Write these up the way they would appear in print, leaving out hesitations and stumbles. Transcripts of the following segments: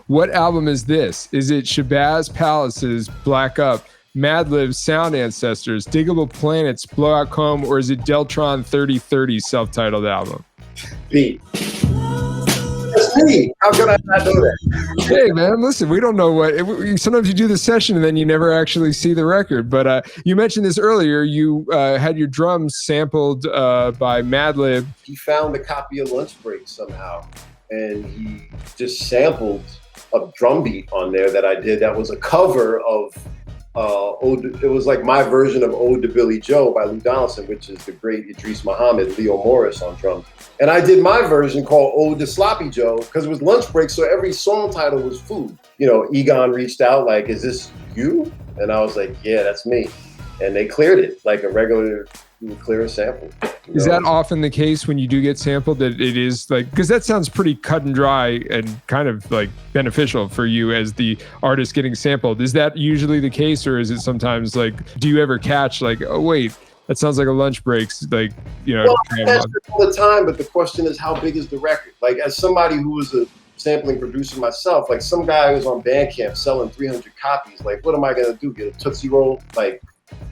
What album is this? Is it Shabazz Palace's Black Up, Madlib's Sound Ancestors, Diggable Planets, Blowout Comb, or is it Deltron 3030's self-titled album? B. That's me. How could I not know that? Hey, man, listen, we don't know sometimes you do the session and then you never actually see the record. But you mentioned this earlier. You had your drums sampled by Madlib. He found a copy of Lunch Break somehow, and he just sampled a drum beat on there that I did that was a cover of it was like my version of Ode to Billy Joe by Lou Donaldson, which is the great Idris Muhammad, Leo Morris on drums. And I did my version called Ode to Sloppy Joe because it was lunch break, so every song title was food. You know, Egon reached out like, "Is this you?" And I was like, "Yeah, that's me." And they cleared it like a regular clear sample. Is that often the case when you do get sampled, that it is like, because that sounds pretty cut and dry and kind of like beneficial for you as the artist getting sampled. Is that usually the case, or is it sometimes like, do you ever catch like, oh wait, that sounds like a lunch breaks, like, you know? Well, I catch it all the time, but the question is, how big is the record? Like, as somebody who was a sampling producer myself, like some guy who's on Bandcamp selling 300 copies, like what am I gonna do, get a Tootsie Roll? Like,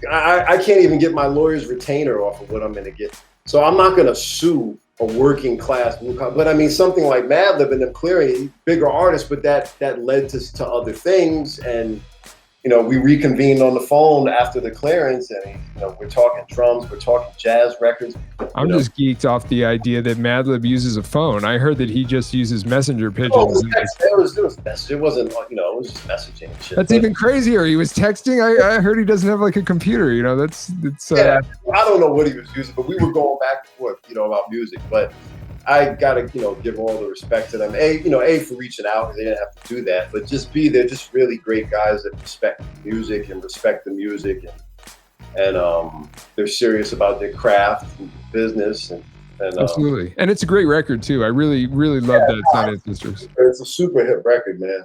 I can't even get my lawyer's retainer off of what I'm going to get. So I'm not going to sue a working class blue collar. But I mean, something like Madlib and them clearing, bigger artists, but that led to other things. And, you know, we reconvened on the phone after the clearance, and, you know, we're talking drums, we're talking jazz records. I'm just geeked off the idea that Madlib uses a phone. I heard that he just uses messenger pigeons. Oh, it was message. It wasn't, you know, it was just messaging and shit. That's even crazier. He was texting. I heard he doesn't have like a computer, you know, yeah, I don't know what he was using, but we were going back and forth, you know, about music. But I gotta, you know, give all the respect to them. A, for reaching out. They didn't have to do that, but just B, they're just really great guys that respect music and respect the music, and they're serious about their craft and business, and absolutely. And it's a great record too. I really, really love that Sound Ancestors. It's a super hit record, man.